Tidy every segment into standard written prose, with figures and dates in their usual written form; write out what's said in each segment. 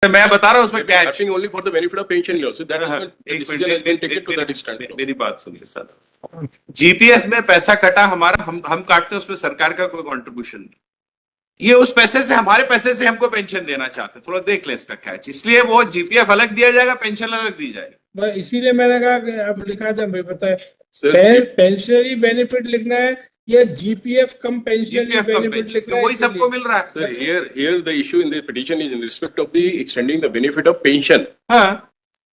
मैं बता रहा हूँ उसमें क्या है। only for the benefit of pension also. That is not, the decision has been taken to that extent. मेरी बात सुनिए सर, जीपीएफ में पैसा कटा हमारा, हम काटते हैं, उसमें सरकार का कोई कंट्रीब्यूशन नहीं। ये उस पैसे से, हमारे पैसे से हमको पेंशन देना चाहते, थोड़ा देख ले इसका कैच। इसलिए वो जीपीएफ अलग दिया जाएगा, पेंशन अलग दी जाएगी। इसीलिए मैंने कहा कि अब लिखा था, भाई पता है पेंशनरी बेनिफिट लिखना है या जीपीएफ कम पेंशनरी बेनिफिट लिखना है, वही सबको मिल रहा है। Sir, here the issue in the petition is in respect of the extending the benefit of pension. हाँ,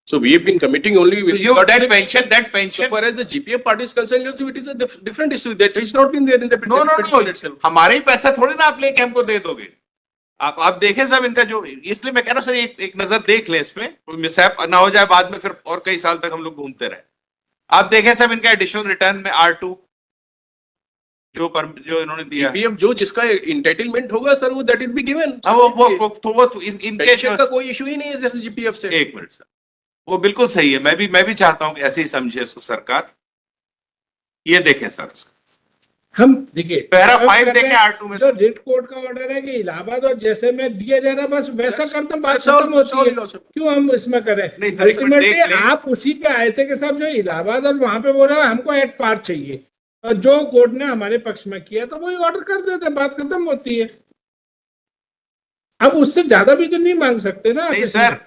So we have been committing only with that pension, so far as the GPF part is concerned, also it is a different issue that has not been there in the no petition itself. हमारे ही पैसा थोड़ी ना आप लेके हमको दे दोगे। आप देखें सब इनका जो, इसलिए मैं कह रहा हूँ सर, एक नजर देख ले इसमें, कोई मिसहैप ना हो जाए बाद में, फिर और कई साल तक हम लोग घूमते रहे। आप देखें सब इनका एडिशनल रिटर्न में R2 जो इन्होंने दिया, GPF जो जिसका इंटाइटलमेंट होगा सर, वो दैट विल बी गिवन। वो इनके पेंशन का कोई इशू ही नहीं है जैसे जीपीएफ से। एक मिनट सर, वो बिल्कुल सही है, मैं भी चाहता हूं कि ऐसे ही समझे इसको सरकार। ये देखें सर, हम देखिए पैरा 5 देखें R2 में जो रिट कोर्ट का ऑर्डर है कि इलाहाबाद और जैसे में दिया जा रहा है, बस वैसा करते बात खत्म होती है। क्यों हम इसमें करें? अल्टीमेटली आप उसी पे आए थे कि साहब जो इलाहाबाद और वहां पे बोल रहा है हमको एट पार्ट चाहिए, और जो कोर्ट ने हमारे पक्ष में किया तो वही ऑर्डर कर देते, बात खत्म होती है। अब उससे ज्यादा भी तो नहीं मांग सकते ना। नहीं सर,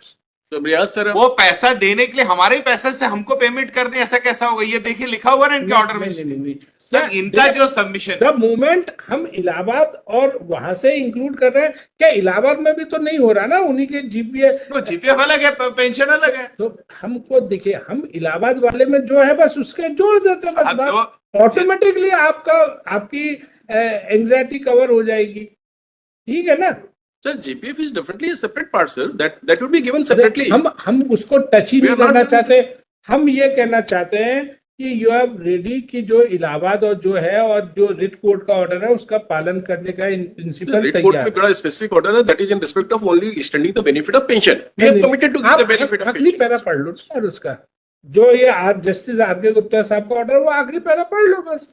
तो रियाज सर, वो पैसा देने के लिए हमारे ही पैसे से हमको पेमेंट कर दें, ऐसा कैसा होगा? ये देखिए लिखा हुआ है इनके ऑर्डर में। सर इनका जो सबमिशन, द मोमेंट हम इलाहाबाद और वहां से इंक्लूड कर रहे हैं, क्या इलाहाबाद में भी तो नहीं हो रहा ना उन्हीं के जीपीएफ अलग है, पेंशन अलग है। तो हमको देखिए, हम इलाहाबाद वाले में जो है बस उसके जोड़ देते हैं, बस ऑटोमेटिकली आपकी एंजाइटी कवर हो जाएगी। ठीक है ना sir? GPF is definitely a separate part sir, that would be given separately. हम उसको टच ही नहीं करना चाहते। हम ये कहना चाहते हैं कि यू हैव रेडी की जो इलाहाबाद और जो है और जो रिट कोर्ट का ऑर्डर है उसका पालन करने का प्रिंसिपल रिट कोर्ट में बड़ा स्पेसिफिक ऑर्डर है, that is in respect of only extending the benefit of pension. We have committed to give the benefit of आखिरी पैरा पढ़ लो सर उसका, जो ये जस्टिस आर.के. गुप्ता साहब का ऑर्डर, वो आखिरी पैरा पढ़ लो बस।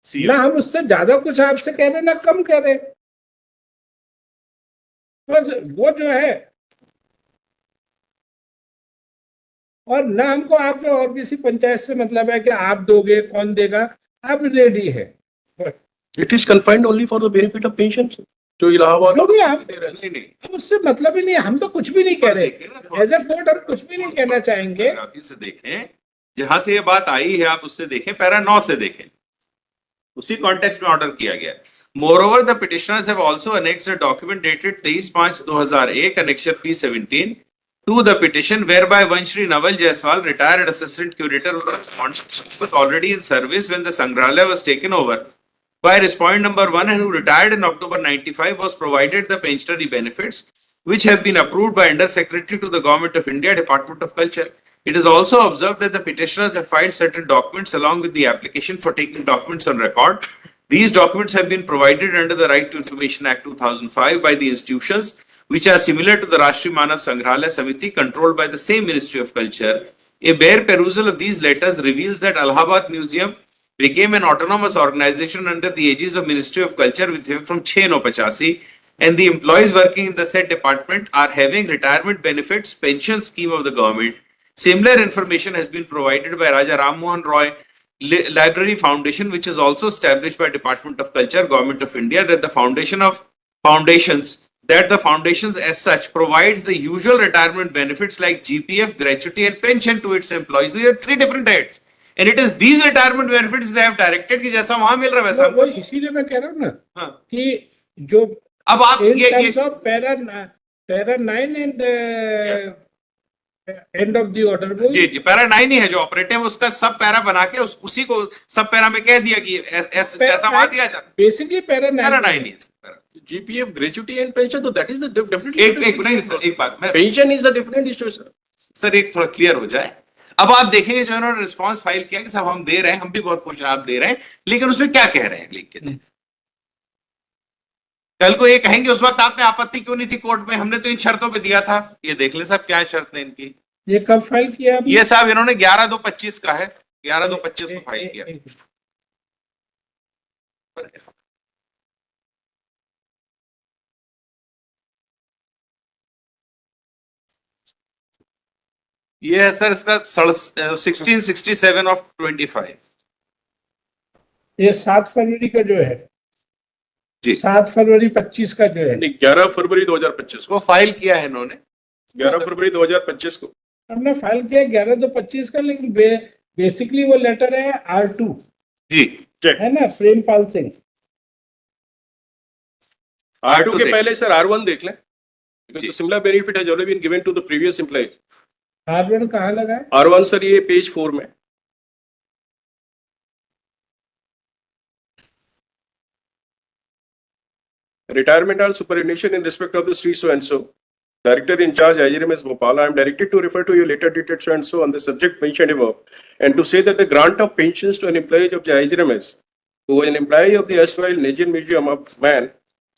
ना हम उससे ज्यादा कुछ आपसे कह रहे ना कम कह रहे, बस वो जो है। और ना हमको आपके और किसी पंचायत से मतलब है कि आप दोगे, कौन देगा, आप रेडी है। It is confined only for the benefit of pension. जो इलाहाबाद नहीं, उससे मतलब ही नहीं, हम तो कुछ भी नहीं कह रहे एज ए कोर्ट, हम कुछ भी नहीं कहना चाहेंगे। आप इससे देखें, जहां से ये बात आई है आप उससे देखें, पैरा 9 से देखें, उसी कॉन्टेक्स्ट में ऑर्डर किया गया। Moreover, the petitioners have also annexed a document dated 23/5/2001, annexure P17, to the petition, whereby one Shri Naval Jaiswal, retired assistant curator of correspondence, was already in service when the Sangrahalaya was taken over by respondent number 1 and who retired in October 95, was provided the pensionary benefits which have been approved by Under Secretary to the Government of India, Department of Culture. It is also observed that the petitioners have filed certain documents along with the application for taking documents on record. These documents have been provided under the Right to Information Act 2005 by the institutions which are similar to the Rashtriya Manav Sangrahalaya Samiti, controlled by the same Ministry of Culture. A bare perusal of these letters reveals that Allahabad Museum became an autonomous organization under the aegis of Ministry of Culture with effect from 6/9/85, and the employees working in the said department are having retirement benefits pension scheme of the government. Similar information has been provided by Raja Ram Mohan Roy Library Foundation, which is also established by Department of Culture, Government of India, that the foundations as such provides the usual retirement benefits like GPF, gratuity and pension to its employees. These are 3 different heads, and it is these retirement benefits they have directed कि जैसा वहां मिल रहा है वैसा। वो इसीलिए मैं कह रहा हूँ ना कि जो अब आप ये para 9 and end of the order, जी पैरा 9 ही है जो ऑपरेटिव, उसका सब पैरा बना के उसी को सब पैरा में कह दिया कि ऐसा वहां दिया जाता। Basically para 9 he GPF, gratuity and pension, तो that is the definitely एक बात, pension is a different issue sir, एक थोड़ा क्लियर हो जाए। अब आप देखेंगे जो इन्होंने रिस्पांस फाइल किया कि साहब हम दे रहे हैं, हम भी बहुत खुश हैं आप दे रहे हैं, लेकिन उसमें क्या कह रहे हैं लिख के? कल को ये कहेंगे उस वक्त आपने आपत्ति क्यों नहीं थी कोर्ट में, हमने तो इन शर्तों पे दिया था। ये देख ले साहब क्या शर्त है इनकी। ये कब फाइल किया? ये साहब इन्होंने 11/2/25 का है, 11/2/25 को फाइल किया। ये है सर इसका 1667 ऑफ 25। ये 7 फरवरी का जो है जी 7 फरवरी 25 का जो है 11 फरवरी 2025 को, वो फाइल किया है इन्होंने। 11 फरवरी 2025 को। हमने फाइल किया 11/2/25 का, लेकिन बेसिकली वो लेटर है R2 जी चेक। है ना, प्रेमपाल सिंह। R2 के पहले सर R1 देख लें, जी। because similar benefit has already been given to the previous employees. R1 कहाँ लगा है? R1 सर ये पेज 4 में। Retirement or superannuation in respect of the Sri so and so. Director in charge IGRMS Bhopal. I am directed to refer to your letter dated so and so on the subject mentioned above, and to say that the grant of pensions to an employee of the IGRMS who was an employee of the erstwhile Nigerian Museum of Man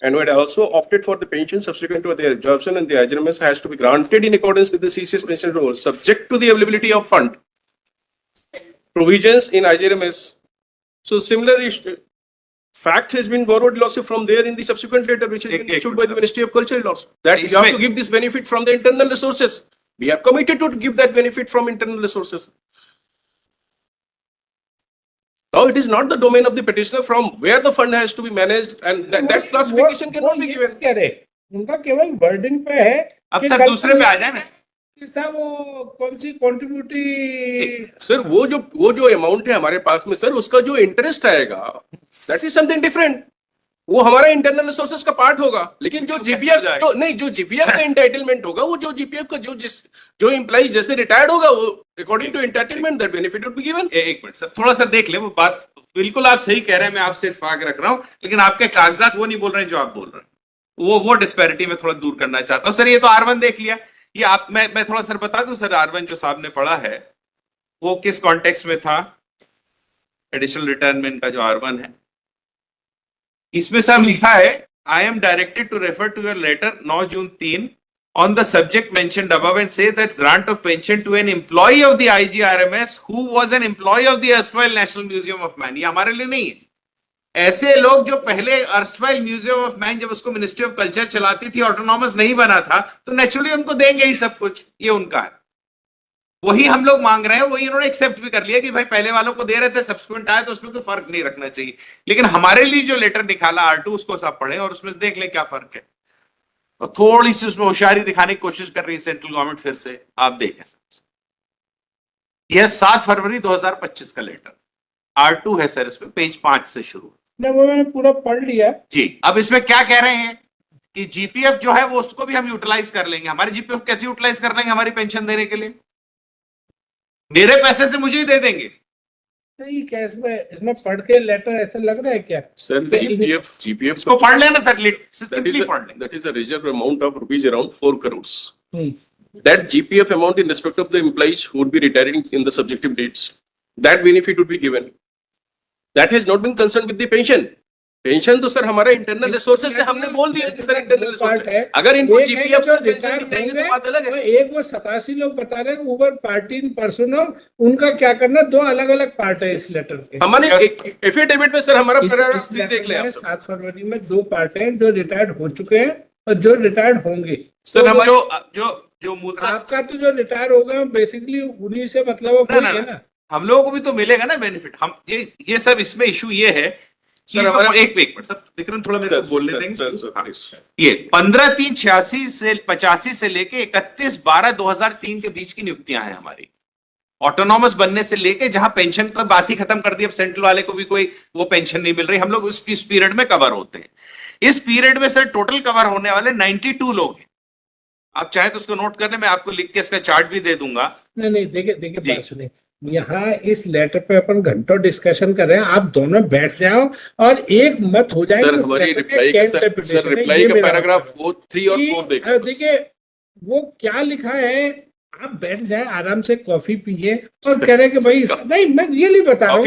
and who had also opted for the pension subsequent to their absorption in the IGRMS has to be granted in accordance with the CCS pension rules, subject to the availability of fund provisions in IGRMS. So similarly, fact has been borrowed also from there in the subsequent letter which has been issued by the Ministry of Culture also, that you have to give this benefit from the internal resources. We are committed to give that benefit from internal resources. Now it is not the domain of the petitioner from where the fund has to be managed, and that classification cannot be given. कह रहे उनका केवल wording पे है। अब कि sir गलती दूसरे पे आ जाए ना। कि साहब वो कौन सी कॉन्ट्रीब्यूटरी, सर वो जो अमाउंट है हमारे पास में सर, उसका जो इंटरेस्ट आएगा दैट इज समथिंग डिफरेंट, वो हमारा इंटरनल रिसोर्सेज का पार्ट होगा। लेकिन जो जीपीएफ जो जीपीएफ का एंटाइटलमेंट होगा, वो जो जीपीएफ का जो एम्प्लॉई जैसे रिटायर्ड होगा, वो according to entitlement that benefit would be given. एक मिनट सर, थोड़ा सा देख ले वो बात। बिल्कुल आप सही कह रहे हैं, मैं आपसे इत्तेफाक रख रहा हूं, लेकिन आपके कागजात वो नहीं बोल रहे हैं जो आप बोल रहे हैं। वो डिस्पैरिटी में थोड़ा दूर करना चाहता हूं सर। ये तो R1 देख लिया, ये आप मैं थोड़ा सर बता दूं सर, R1 जो साहब ने पढ़ा है वो किस कॉन्टेक्स्ट में था। एडिशनल रिटायरमेंट का जो R1 है, इसमें सर लिखा है I am directed to refer to your letter 9 June 3 on the subject mentioned above and say that grant of pension to an employee of the IGRMS who was an employee of the erstwhile National Museum of Man। ये हमारे लिए नहीं है। ऐसे लोग जो पहले erstwhile Museum of Man, जब उसको मिनिस्ट्री ऑफ कल्चर चलाती थी, ऑटोनॉमस नहीं बना था, तो नेचुरली उनको देंगे ही सब कुछ, ये उनका है। वही हम लोग मांग रहे हैं, वही इन्होंने एक्सेप्ट भी कर लिया कि भाई पहले वालों को दे रहे थे, सब्सिक्वेंट आया तो उसमें कोई फर्क नहीं रखना चाहिए। लेकिन हमारे लिए जो लेटर निकाला R2, उसको सब पढ़े और उसमें देख ले क्या फर्क है। और थोड़ी सी उसमें होशियारी दिखाने की कोशिश कर रही है सेंट्रल गवर्नमेंट, फिर से आप देखें। यह 7 फरवरी 2025 का लेटर R2 है सर, इसमें पेज 5 से शुरू। वो मैंने पूरा पढ़ लिया जी। अब इसमें क्या कह रहे हैं कि जीपीएफ जो है वो उसको भी हम यूटिलाइज कर लेंगे। हमारे जीपीएफ कैसे यूटिलाइज कर लेंगे हमारी पेंशन देने के लिए? मेरे पैसे से मुझे ही दे देंगे। नहीं, क्या इसमें पढ़ के लेटर ऐसा लग रहा है क्या? सर जीपीएफ इसको पढ़ लेना सर, सिंपली पढ़ लें। that is a reserve amount of rupees around 4 crores. That GPF amount in respect of the employees who would be retiring in the subjective dates, that benefit would be given. That has not been concerned with the pension. Pension तो sir हमारा internal resources से हमने बोल दिया कि sir internal resources, अगर इनको GPF से पेंशन देंगे तो बात अलग है। एक वो 87 लोग बता रहे हैं ऊपर पार्टी पर्सनल, उनका क्या करना? 2 अलग अलग पार्ट है इस लेटर के। हमारे एफिडेविट में सर हमारा पैराग्राफ 3 देख लें आप। 7 फरवरी में 2 पार्ट हैं, जो रिटायर्ड हो चुके हैं और जो रिटायर्ड होंगे। सर हमारे जो मूलतः आपका तो जो रिटायर हो गए बेसिकली उन्हीं से मतलब है ना, हम लोगों को भी तो मिलेगा ना बेनिफिट। हम ये सब इसमें इशू ये है सर हमारा। एक मिनट सब विक्रम थोड़ा मेरे को बोलने देंगे। ये 15/3/86 से 85 से लेके 31/12/2003 के बीच की नियुक्तियां हैं हमारी, ऑटोनॉमस बनने से लेके, जहां पेंशन का बात ही खत्म कर दी। अब सेंट्रल वाले को भी कोई वो पेंशन नहीं मिल रही, हम लोग इस पीरियड में कवर होते हैं। इस पीरियड में सर टोटल कवर होने वाले 92 लोग हैं। आप चाहे तो उसको नोट कर ले, मैं आपको लिख के इसका चार्ट भी दे दूंगा। नहीं देखिए बात सुनिए, यहाँ इस लेटर पे अपन घंटों डिस्कशन कर रहे हैं, आप दोनों बैठ जाओ और एक मत हो जाए। सर हमारी रिप्लाई का पैराग्राफ 3 और 4 देखिए वो क्या लिखा है। आप बैठ जाए आराम से, कॉफी पिए और कह रहे कि भाई नहीं, मैं रियली बता रहा हूँ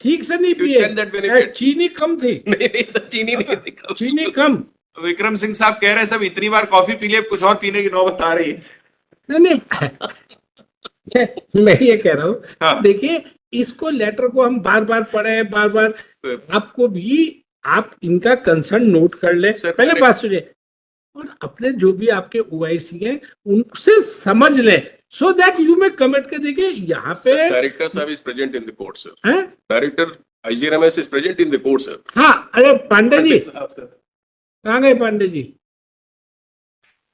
ठीक से नहीं पिए, चीनी कम थी। नहीं सर, चीनी कम। विक्रम सिंह साहब कह रहे हैं सब इतनी बार कॉफी पी लिए, कुछ और पीने की नौबत आ रही है। नहीं मैं ये कह रहा हूँ, हाँ। देखिए इसको लेटर को हम बार बार पढ़े, बार बार आपको भी आप इनका कंसर्न नोट कर ले। पहले बात सुनिए, और अपने जो भी आपके OIC हैं उनसे समझ लें, सो दैट यू में कमिट कर देखिए यहाँ पे Director साहब is present in the court, sir. हैं। Director IGRMS is present in the court, sir. हाँ, अरे पांडे जी कहाँ गए पांडे जी?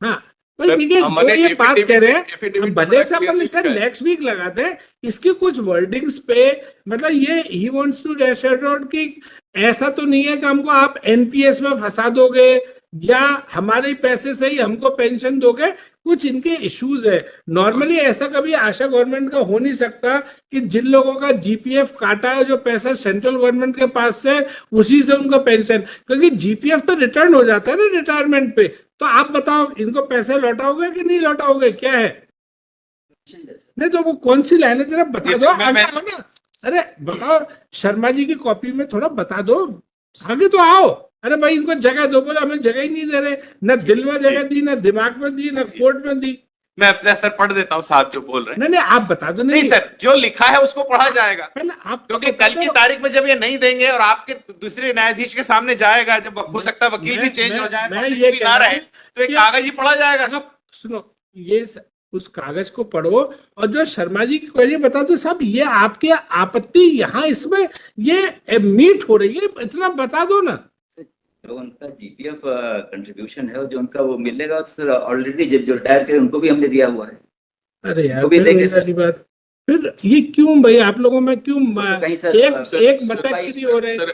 हाँ भाई सर, देखिए जो हमने ये बात कह रहे हैं affidavit हम बड़ा भले से अपन clearly सर लिखा है। नेक्स्ट वीक लगाते हैं इसके कुछ वर्डिंग्स पे, मतलब ये ही वांट्स टू रेशोर कि ऐसा तो नहीं है कि हमको आप NPS में फंसा दोगे या हमारे पैसे से ही हमको पेंशन दोगे, कुछ इनके इश्यूज है। नॉर्मली ऐसा कभी आशा गवर्नमेंट का हो नहीं सकता कि जिन लोगों का GPF काटा है जो पैसा सेंट्रल गवर्नमेंट के पास से उसी से उनका पेंशन, क्योंकि GPF तो रिटर्न हो जाता है ना रिटायरमेंट पे। तो आप बताओ इनको पैसे लौटाओगे कि नहीं लौटाओगे, क्या है? नहीं तो वो कौन सी लाइन है जरा बता दो आगे आओ ना। अरे बताओ शर्मा जी की कॉपी में थोड़ा बता दो, आगे तो आओ। अरे भाई इनको जगह दो, बोला हमें जगह ही नहीं दे रहे, न दिल में जगह दी, न दिमाग में दी, न कोर्ट में दी। मैं अपना सर पढ़ देता हूँ साहब जो बोल रहे हैं। नहीं नहीं आप बता दो। नहीं सर, जो लिखा है उसको पढ़ा जाएगा, पहले आप क्योंकि कल की तारीख में जब ये नहीं देंगे और आपके दूसरे न्यायाधीश के सामने जाएगा, जब हो सकता है वकील भी चेंज हो जाए, मैं वकील ये भी कह ना रहा रहे, हूं तो एक कि- कागज ही पढ़ा जाएगा। आप सुनो ये उस कागज को पढ़ो और जो शर्मा जी की क्वेरी बता दो साहब ये आपकी आपत्ति यहाँ इसमें ये मीट हो रही है, इतना बता दो ना। जो उनका GPF कंट्रीब्यूशन है और जो उनका वो मिलेगा सर ऑलरेडी जब जो रिटायर करे उनको भी हमने दिया हुआ है। अरे यार वो भी फिर देंगे वही सर। वाली बात, फिर ये क्यों भाई आप लोगों में क्यों कहीं सर, एक सर, एक सर, मटक हो रहे सर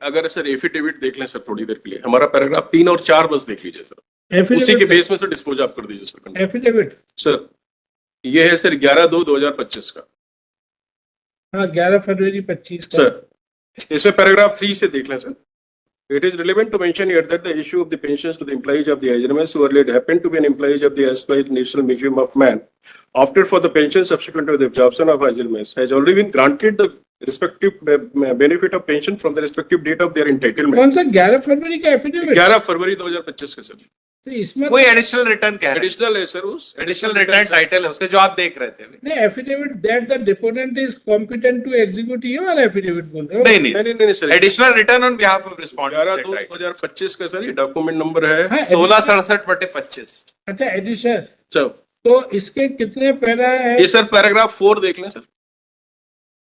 अगर सर एफिडेविट देख लें सर थोड़ी देर के लिए, हमारा पैराग्राफ 3 और 4 बस देख लीजिए सर, उसी के बेस में सर डिस्पोज आप कर दीजिए सर। एफिडेविट सर ये है सर 11/2/2025 का हाँ 11 फरवरी 25 का। सर। इसमें पैराग्राफ 3 से देख लें sir. It is relevant to mention here that the issue of the pensions to the employees of the IGRMS who earlier happened to be an employee of the erstwhile National Museum of Man, opted for the pension subsequent to the absorption of IGRMS, has already been granted the respective benefit of pension from the respective date of their entitlement. कौन सा 11 फरवरी का affidavit? 11 फरवरी 2025 का sir. तो इसमें कोई additional return कह रहे हैं, एडिशनल है सर, उस एडिशनल रिटर्न टाइटल है उसके, जो आप देख रहे थे अभी। नहीं affidavit that the deponent is competent to execute, ये वाला एफिडेविट बोल रहे हो? नहीं नहीं sir, additional return on behalf of respondent 11/2/2025 का सर ये डॉक्यूमेंट नंबर है। हाँ, 1667/25। अच्छा एडिशन, सर तो इसके कितने पैरा है? ये सर पैराग्राफ 4 देख लें सर,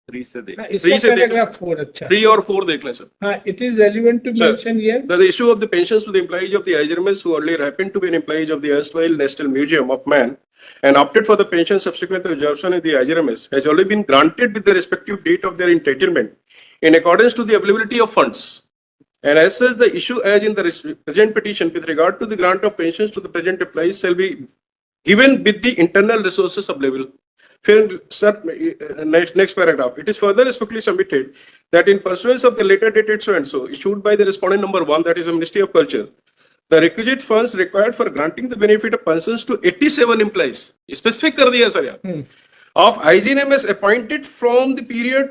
3 से देख। हाँ, 3 इसका से देख लें पैराग्राफ 4 अच्छा 3 और 4 देख लें सर। हाँ it is relevant to Sir, mention here The issue of the pensions to the employees of the IGRMS who earlier happened to be an employees of the erstwhile National Museum of Man and opted for the pension subsequent to absorption of the IGRMS has already been granted with the respective date of their entitlement in accordance to the availability of funds. And as such, the issue as in the present petition with regard to the grant of pensions to the present employees shall be given with the internal resources available. Sir, next paragraph. It is further respectfully submitted that in pursuance of the letter dated so and so issued by the respondent number 1, that is the Ministry of Culture, the requisite funds required for granting the benefit of pensions to 87 employees, specific कर दिया sir यहाँ, of IGRMS appointed from the period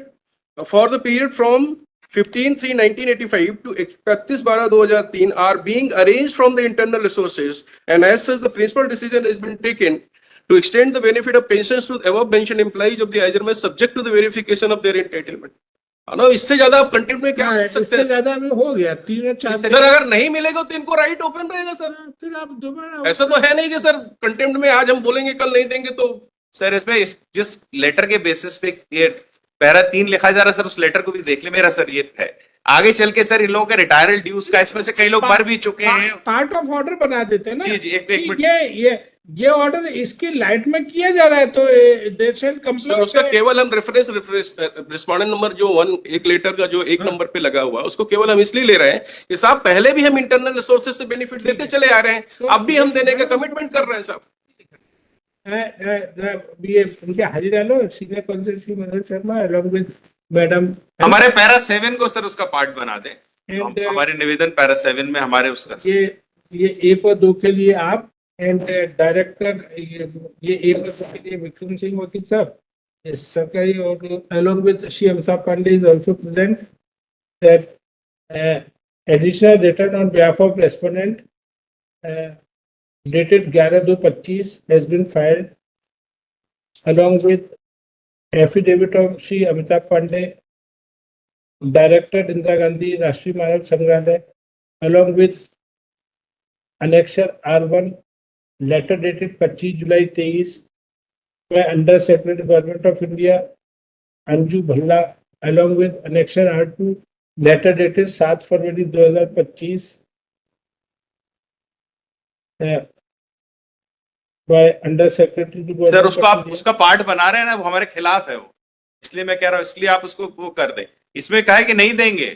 for the period from 15/3/1985 to 31/12/2003 are being arranged from the internal resources, and as such the principal decision has been taken to extend the benefit of pensions to above mentioned employees of the IGRMS subject to the verification of their entitlement. No इससे ज्यादा आप content में क्या कर सकते इससे हैं ज्यादा में हो गया 3 या 4 सर? अगर नहीं मिलेगा तो इनको राइट ओपन रहेगा सर। फिर आप दोबारा ऐसा तो है नहीं कि सर कंटेम्प्ट में आज हम बोलेंगे कल नहीं देंगे तो। सर इसमें जिस लेटर के बेसिस पे ये पैरा 3 लिखा जा रहा है सर, उस लेटर को भी देख ले मेरा सर। ये है आगे चल के सर इन लोगों के रिटायरल ड्यूज का, इसमें से कई लोग मर भी चुके हैं। पार्ट ऑफ ऑर्डर बना देते हैं ना। जी, एक कि मिनट। ये ऑर्डर इसकी लाइट में किया जा रहा है तो दे शेल सर कंप्लीट। उसका केवल हम रेफरेंस रिस्पोंडेंट नंबर जो 1 एक लेटर का जो 1 नंबर पे लगा हुआ है उसको केवल हम इसलिए ले रहे हैं कि साहब पहले भी हम इंटरनल रिसोर्सेज से बेनिफिट देते चले आ रहे हैं, अब भी हम देने का कमिटमेंट कर रहे हैं साहब। ये उनके हाजिर डालो senior council Shri Manoj Sharma along with madam. हमारे पैरा 7 को सर उसका पार्ट बना दे। And, हमारे निवेदन पैरा 7 में हमारे उसका ये A पर 2 के लिए आप एंड डायरेक्टर ये A पर 2 के लिए विक्रम सिंह वकील साहब सरकारी और along with Shri Amitabh Pandey is also present that additional return on behalf of respondent dated 11/2/25 has been filed along with affidavit of Shri Amitabh Pandey, Director Indira Gandhi Rashtriya Manav Sangrahalaya, along with annexure R1 letter dated 25 July 23 by Under Secretary Government of India Anju Bhalla along with annexure R2 letter dated 7 February 2025 by Under Secretary to sir Government उसको of आप India. उसका part बना रहे हैं ना, वो हमारे खिलाफ है वो, इसलिए मैं कह रहा हूँ, इसलिए आप उसको वो कर दें। इसमें कहा है कि नहीं देंगे,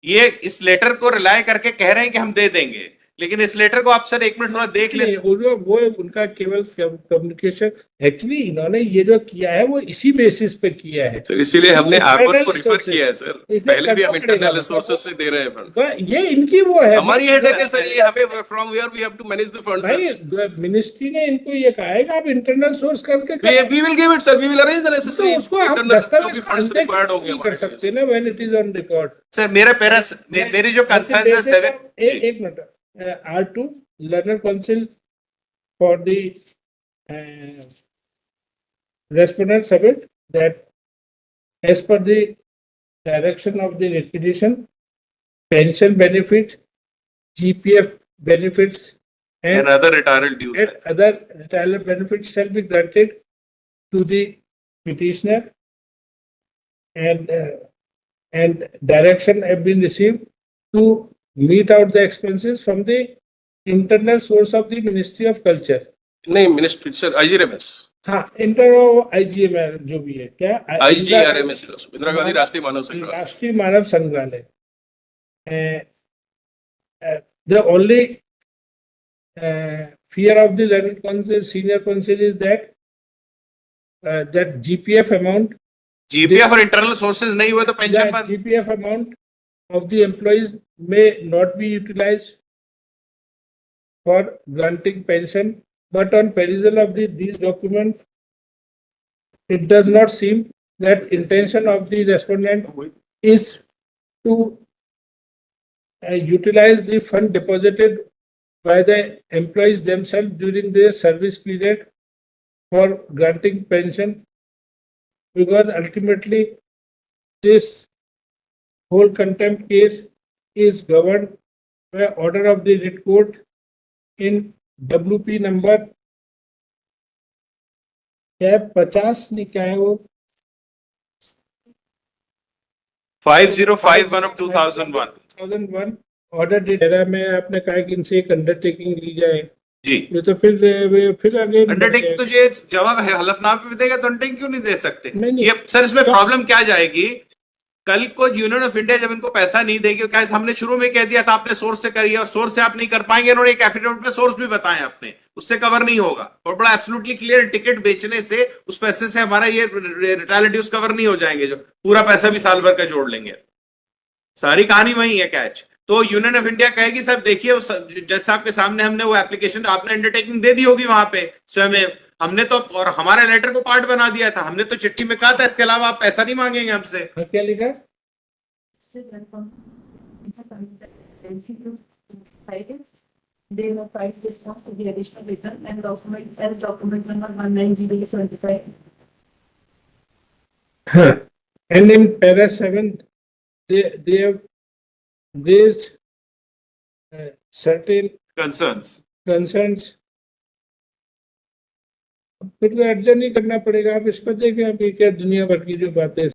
ये इस लेटर को रिलाय करके कह रहे हैं कि हम दे देंगे, लेकिन इस लेटर को आप सर एक मिनट थोड़ा देख ले। वो उनका केवल कम्युनिकेशन, एक्चुअली इन्होंने ये जो किया है वो इसी बेसिस पे किया है सर इसीलिए हमने Internal R1 को रिफर sources. किया है सर, इसलिए पहले भी हम करना पड़ेगा, इंटरनल रिसोर्सेज से दे रहे हैं फंड। तो ये इनकी वो है हमारी हेडेक है सर, ये हमें from where we have to manage the funds. भाई, मिनिस्ट्री ने इनको ये कहा है कि आप इंटरनल सोर्स करके करें। We will give it sir, we will arrange the तो नेसेसरी उसको आप दस्तावेज रिक्वायर्ड होंगे कर हमारे सकते हैं ना when it is on record. Sir मेरी जो कंसर्न है 7 एक minute, R2 Learner Council for the respondent submit that as per the direction of the requisition, pension benefit, GPF benefits and other retirement dues. and other retirement benefits shall be granted to the petitioner and direction have been received to meet out the expenses from the internal source of the Ministry of Culture. नहीं ministry sir IGRMS, हाँ, inter IGM जो भी है क्या IGRMS Indira Gandhi राष्ट्रीय मानव संग्रहालय। राष्ट्रीय मानव संग्रहालय। The only fear of the learned council, senior council is that that GPF amount, GPF और इंटरनल सोर्सेज नहीं हुए तो पेंशन the बंद। GPF amount of the employees may not be utilized for granting pension, but on perusal of these documents, it does not seem that intention of the respondent is to utilize the fund deposited by the employees themselves during their service period for granting pension, because ultimately this whole contempt case is governed by order of the writ court in WP number क्या 50 नहीं क्या है वो 5051 of 2001 2001 order डेरा में आपने कहा कि इनसे एक अंडरटेकिंग ली जाए, जी। ये तो फिर आगे अंडरटेकिंग तो ये जवाब है हलफनामे पे देगा तो अंडरटेकिंग क्यों नहीं दे सकते? नहीं। ये सर इसमें प्रॉब्लम क्या जाएगी, कल को यूनियन ऑफ इंडिया जब इनको पैसा नहीं देगी, क्या हमने शुरू में कह दिया था आपने सोर्स से करिए और सोर्स से आप नहीं कर पाएंगे, इन्होंने एक एफिडेविट में सोर्स भी बताए आपने, उससे कवर नहीं होगा। और बड़ा एब्सोल्युटली क्लियर, टिकट बेचने से उस पैसे से हमारा ये रिटायरमेंट ड्यूज कवर नहीं हो जाएंगे, जो पूरा पैसा भी साल भर का जोड़ लेंगे। सारी कहानी वही है कैच। तो यूनियन ऑफ इंडिया कहेगी साहब देखिए जज साहब के सामने हमने वो एप्लीकेशन, आपने अंडरटेकिंग दे दी होगी वहां पे स्वयं, हमने तो और हमारे लेटर को पार्ट बना दिया था, हमने तो चिट्ठी में कहा था इसके अलावा आप पैसा नहीं मांगेंगे हमसे। क्या लिखा? They have filed response to the additional return and document as document number 190875. And in para 7, they have raised certain concerns। फिर तो अर्जन नहीं करना पड़ेगा, आप इस पर देखें अभी क्या दुनिया भर की जो बातें